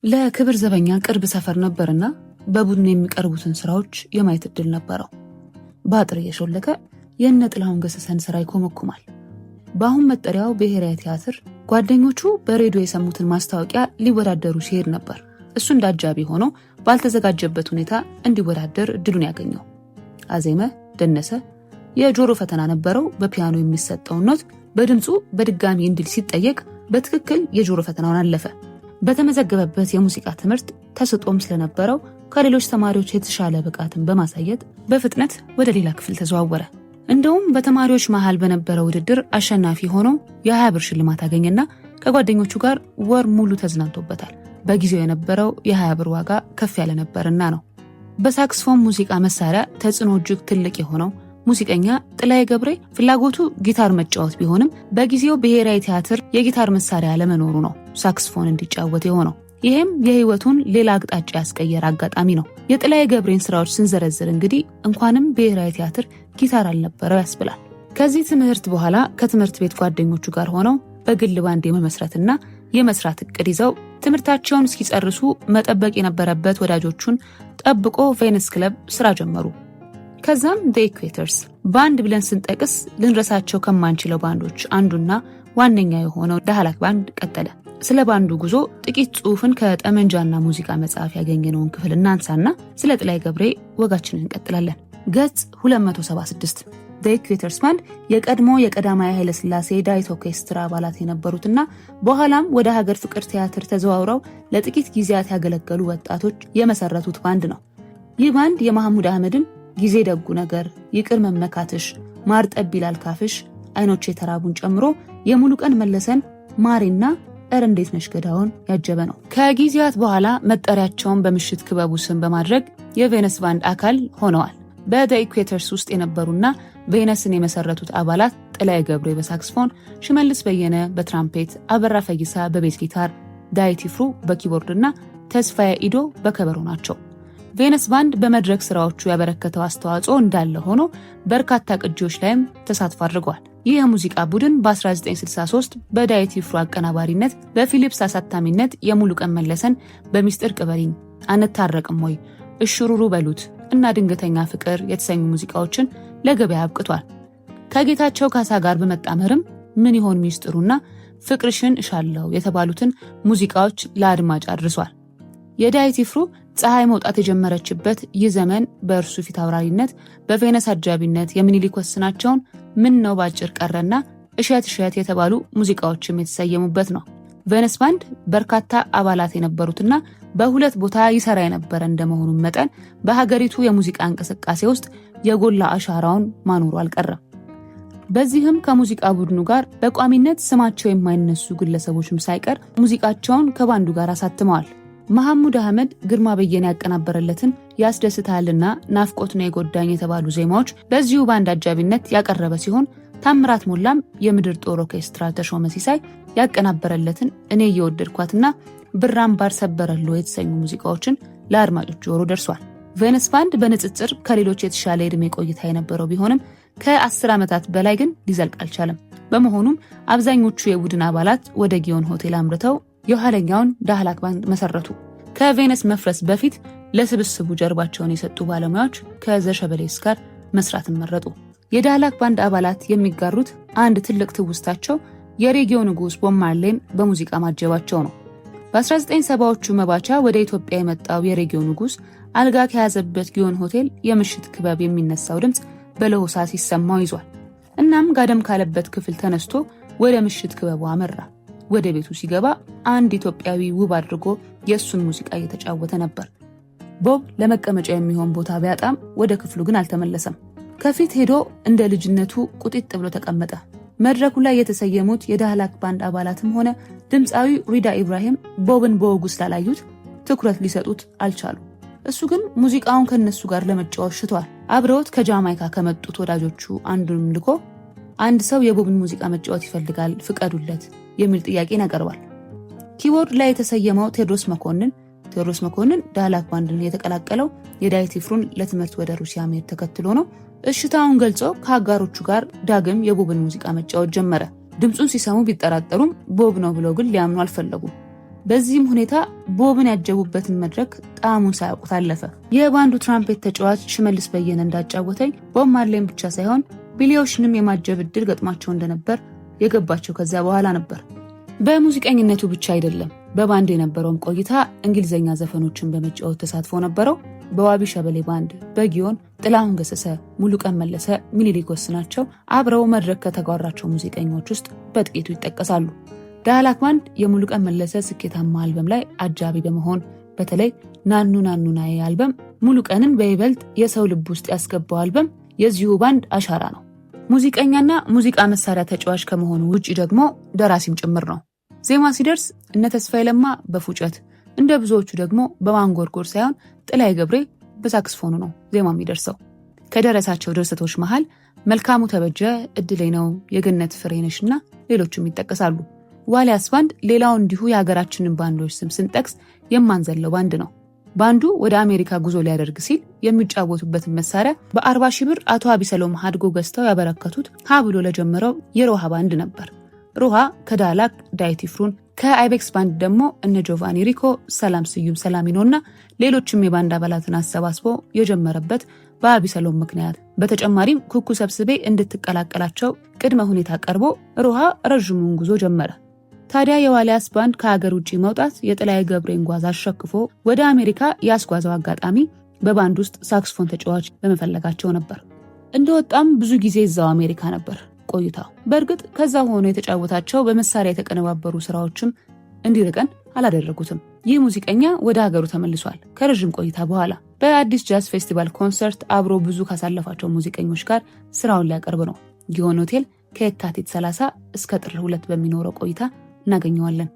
ለክብር ዘበኛ ቅርብ ሰፈር ነበርና በቡድን የሚቀርቡትን ስራዎች የማየት እድል ነበረው። በአጥር እየሾለከ የእነ ጥላሁን ገሰሰን ስራ ይኮመኩማል። በአሁን መጠሪያው ብሔራዊ ቲያትር ጓደኞቹ በሬዲዮ የሰሙትን ማስታወቂያ ሊወዳደሩ ሲሄድ ነበር እሱ እንዳጃቢ ሆኖ ባልተዘጋጀበት ሁኔታ እንዲወዳደር እድሉን ያገኘው። አዜመ፣ ደነሰ። የጆሮ ፈተና ነበረው። በፒያኖ የሚሰጠውን ኖት በድምፁ በድጋሚ እንዲል ሲጠየቅ በትክክል የጆሮ ፈተናውን አለፈ። በተመዘገበበት የሙዚቃ ትምህርት ተሰጥኦም ስለነበረው ከሌሎች ተማሪዎች የተሻለ ብቃትን በማሳየት በፍጥነት ወደ ሌላ ክፍል ተዘዋወረ። እንደውም በተማሪዎች መሃል በነበረው ውድድር አሸናፊ ሆኖ የ20 ብር ሽልማት አገኘና ከጓደኞቹ ጋር ወር ሙሉ ተዝናንቶበታል። በጊዜው የነበረው የ20 ብር ዋጋ ከፍ ያለ ነበርና ነው። በሳክስፎን ሙዚቃ መሳሪያ ተጽዕኖ እጅግ ትልቅ የሆነው ሙዚቀኛ ጥላዬ ገብሬ ፍላጎቱ ጊታር መጫወት ቢሆንም በጊዜው ብሔራዊ ቲያትር የጊታር መሳሪያ ለመኖሩ ነው ሳክስፎን እንዲጫወት የሆነው። ይህም የህይወቱን ሌላ አቅጣጫ ያስቀየረ አጋጣሚ ነው። የጥላዬ ገብሬን ስራዎች ስንዘረዝር እንግዲህ እንኳንም ብሔራዊ ቲያትር ጊታር አልነበረው ያስብላል። ከዚህ ትምህርት በኋላ ከትምህርት ቤት ጓደኞቹ ጋር ሆነው በግል ባንድ የመመስረትና የመስራት እቅድ ይዘው ትምህርታቸውን እስኪጨርሱ መጠበቅ የነበረበት ወዳጆቹን ጠብቆ ቬነስ ክለብ ስራ ጀመሩ። ከዛም ዘ ኢኩዌተርስ ባንድ ብለን ስንጠቅስ ልንረሳቸው ከማንችለው ባንዶች አንዱና ዋነኛ የሆነው ዳህላክ ባንድ ቀጠለ። ስለ ባንዱ ጉዞ ጥቂት ጽሑፍን ከጠመንጃና ሙዚቃ መጽሐፍ ያገኘነውን ክፍል እናንሳና ስለ ጥላዬ ገብሬ ወጋችንን እንቀጥላለን። ገጽ 276 ዘ ኢኩዌተርስ ባንድ የቀድሞ የቀዳማዊ ኃይለ ሥላሴ ዳዊት ኦርኬስትራ አባላት የነበሩትና በኋላም ወደ ሀገር ፍቅር ቲያትር ተዘዋውረው ለጥቂት ጊዜያት ያገለገሉ ወጣቶች የመሰረቱት ባንድ ነው። ይህ ባንድ የመሐሙድ አህመድን ጊዜ ደጉ ነገር፣ ይቅር መመካትሽ፣ ማር ጠብ ይላል ካፍሽ፣ አይኖች የተራቡን ጨምሮ የሙሉቀን መለሰን ማሪና እረ እንዴት ነሽ ገዳውን ያጀበ ነው። ከጊዜያት በኋላ መጠሪያቸውን በምሽት ክበቡ ስም በማድረግ የቬነስ ባንድ አካል ሆነዋል። በዘ ኢኩዌተርስ ውስጥ የነበሩና ቬነስን የመሰረቱት አባላት ጥላዬ ገብሬ በሳክስፎን፣ ሽመልስ በየነ በትራምፔት፣ አበራ ፈይሳ በቤዝ ጊታር፣ ዳዊት ይፍሩ በኪቦርድና ተስፋዬ ኢዶ በከበሮ ናቸው። ቬነስ ባንድ በመድረክ ስራዎቹ ያበረከተው አስተዋጽኦ እንዳለ ሆኖ በርካታ ቅጂዎች ላይም ተሳትፎ አድርጓል። ይህ የሙዚቃ ቡድን በ1963 በዳዊት ይፍሩ አቀናባሪነት በፊሊፕስ አሳታሚነት የሙሉቀን መለሰን በሚስጥር ቅበሪኝ፣ አንታረቅም ወይ፣ እሽሩሩ በሉት እና ድንገተኛ ፍቅር የተሰኙ ሙዚቃዎችን ለገበያ አብቅቷል። ከጌታቸው ካሳ ጋር በመጣመርም ምን ይሆን ሚስጥሩና ፍቅርሽን እሻለው የተባሉትን ሙዚቃዎች ለአድማጭ አድርሷል። የዳዊት ይፍሩ ፀሐይ መውጣት የጀመረችበት ይህ ዘመን በእርሱ ፊት አውራሪነት በቬነስ አጃቢነት የሚኒሊክ ወስናቸውን ምን ነው ባጭር ቀረና እሸት እሸት የተባሉ ሙዚቃዎችም የተሰየሙበት ነው። ቬነስ ባንድ በርካታ አባላት የነበሩትና በሁለት ቦታ ይሰራ የነበረ እንደመሆኑ መጠን በሀገሪቱ የሙዚቃ እንቅስቃሴ ውስጥ የጎላ አሻራውን ማኖሩ አልቀረም። በዚህም ከሙዚቃ ቡድኑ ጋር በቋሚነት ስማቸው የማይነሱ ግለሰቦችም ሳይቀር ሙዚቃቸውን ከባንዱ ጋር አሳትመዋል። መሐሙድ አህመድ ግርማ በየነ ያቀናበረለትን ያስደስታልና ናፍቆት ነው የጎዳኝ የተባሉ ዜማዎች በዚሁ ባንድ አጃቢነት ያቀረበ ሲሆን ታምራት ሞላም የምድር ጦር ኦርኬስትራ ተሾመ ሲሳይ ያቀናበረለትን እኔ እየወደድኳትና ብራምባር ሰበረሎ የተሰኙ ሙዚቃዎችን ለአድማጮች ጆሮ ደርሷል። ቬነስ ባንድ በንጽጽር ከሌሎች የተሻለ ዕድሜ ቆይታ የነበረው ቢሆንም ከ10 ዓመታት በላይ ግን ሊዘልቅ አልቻለም። በመሆኑም አብዛኞቹ የቡድን አባላት ወደ ጊዮን ሆቴል አምርተው የኋለኛውን ዳህላክ ባንድ መሰረቱ። ከቬነስ መፍረስ በፊት ለስብስቡ ጀርባቸውን የሰጡ ባለሙያዎች ከዘሸበሌስ ጋር መስራትን መረጡ። የዳህላክ ባንድ አባላት የሚጋሩት አንድ ትልቅ ትውስታቸው የሬጌው ንጉስ ቦብ ማርሌን በሙዚቃ ማጀባቸው ነው። በ1970ዎቹ መባቻ ወደ ኢትዮጵያ የመጣው የሬጌው ንጉስ አልጋ ከያዘበት ጊዮን ሆቴል የምሽት ክበብ የሚነሳው ድምፅ በለሆሳስ ይሰማው ይዟል። እናም ጋደም ካለበት ክፍል ተነስቶ ወደ ምሽት ክበቡ አመራ። ወደ ቤቱ ሲገባ አንድ ኢትዮጵያዊ ውብ አድርጎ የእሱን ሙዚቃ እየተጫወተ ነበር። ቦብ ለመቀመጫ የሚሆን ቦታ ቢያጣም ወደ ክፍሉ ግን አልተመለሰም። ከፊት ሄዶ እንደ ልጅነቱ ቁጢጥ ብሎ ተቀመጠ። መድረኩ ላይ የተሰየሙት የዳህላክ ባንድ አባላትም ሆነ ድምፃዊ ሪዳ ኢብራሂም ቦብን በወጉ ስላላዩት ትኩረት ሊሰጡት አልቻሉ። እሱ ግን ሙዚቃውን ከነሱ ጋር ለመጫወት ሽቷል። አብረውት ከጃማይካ ከመጡት ወዳጆቹ አንዱንም ልኮ አንድ ሰው የቦብን ሙዚቃ መጫወት ይፈልጋል ፍቀዱለት የሚል ጥያቄን ያቀርባል። ኪቦርድ ላይ የተሰየመው ቴዎድሮስ መኮንን ዳህላክ ባንድን የተቀላቀለው የዳዊት ይፍሩን ለትምህርት ወደ ሩሲያ መሄድ ተከትሎ ነው። እሽታውን ገልጾ ከአጋሮቹ ጋር ዳግም የቦብን ሙዚቃ መጫወት ጀመረ። ድምፁን ሲሰሙ ቢጠራጠሩም ቦብ ነው ብለው ግን ሊያምኑ አልፈለጉም። በዚህም ሁኔታ ቦብን ያጀቡበትን መድረክ ጣዕሙን ሳያውቁት አለፈ። የባንዱ ትራምፔት ተጫዋች ሽመልስ በየነ እንዳጫወተኝ ቦብ ማርሌን ብቻ ሳይሆን ቢሊ ኦሽንም የማጀብ ዕድል ገጥሟቸው እንደነበር የገባቸው ከዚያ በኋላ ነበር። በሙዚቀኝነቱ ብቻ አይደለም፣ በባንድ የነበረውም ቆይታ እንግሊዘኛ ዘፈኖችን በመጫወት ተሳትፎ ነበረው። በዋቢ ሸበሌ ባንድ በጊዮን ጥላሁን ገሰሰ፣ ሙሉቀን መለሰ፣ ሚኒሊክ ወስናቸው አብረው መድረክ ከተጓራቸው ሙዚቀኞች ውስጥ በጥቂቱ ይጠቀሳሉ። ዳህላክ ባንድ የሙሉቀን መለሰ ስኬታማ አልበም ላይ አጃቢ በመሆን በተለይ ናኑ ናኑ ናዬ አልበም ሙሉቀንን በይበልጥ የሰው ልብ ውስጥ ያስገባው አልበም የዚሁ ባንድ አሻራ ነው። ሙዚቀኛና ሙዚቃ መሳሪያ ተጫዋች ከመሆኑ ውጪ ደግሞ ደራሲም ጭምር ነው። ዜማ ሲደርስ እነ ተስፋዬ ለማ በፉጨት እንደ ብዙዎቹ ደግሞ በማንጎርጎር ሳይሆን ጥላይ ገብሬ በሳክስፎኑ ነው ዜማ የሚደርሰው። ከደረሳቸው ድርሰቶች መሃል መልካሙ ተበጀ፣ እድሌ ነው፣ የገነት ፍሬነሽና ሌሎችም ይጠቀሳሉ። ዋሊያስ ባንድ ሌላው እንዲሁ የሀገራችንን ባንዶች ስም ስንጠቅስ የማንዘለው ባንድ ነው። ባንዱ ወደ አሜሪካ ጉዞ ሊያደርግ ሲል የሚጫወቱበትን መሳሪያ በ40 ሺህ ብር አቶ አቢሰሎም አድጎ ገዝተው ያበረከቱት ሀ ብሎ ለጀመረው የሮሃ ባንድ ነበር። ሮሃ ከዳህላክ ዳዊት ይፍሩን፣ ከአይቤክስ ባንድ ደግሞ እነ ጆቫኒ ሪኮ፣ ሰላም ስዩም ሰላሚኖና ሌሎችም የባንድ አባላትን አሰባስቦ የጀመረበት በአቢሰሎም ምክንያት። በተጨማሪም ኩኩ ሰብስቤ እንድትቀላቀላቸው ቅድመ ሁኔታ ቀርቦ ሮሃ ረዥሙን ጉዞ ጀመረ። ታዲያ የዋሊያስ ባንድ ከሀገር ውጭ መውጣት የጥላይ ገብሬን ጓዝ አሸክፎ ወደ አሜሪካ ያስጓዘው አጋጣሚ በባንድ ውስጥ ሳክስፎን ተጫዋች በመፈለጋቸው ነበር። እንደወጣም ብዙ ጊዜ እዛው አሜሪካ ነበር ቆይታው። በእርግጥ ከዛ ሆኖ የተጫወታቸው በመሳሪያ የተቀነባበሩ ስራዎችም እንዲርቀን አላደረጉትም። ይህ ሙዚቀኛ ወደ ሀገሩ ተመልሷል ከረዥም ቆይታ በኋላ። በአዲስ ጃዝ ፌስቲቫል ኮንሰርት አብሮ ብዙ ካሳለፋቸው ሙዚቀኞች ጋር ስራውን ሊያቀርብ ነው። ጊዮን ሆቴል ከየካቲት 30 እስከ ጥር 2 በሚኖረው ቆይታ እናገኘዋለን።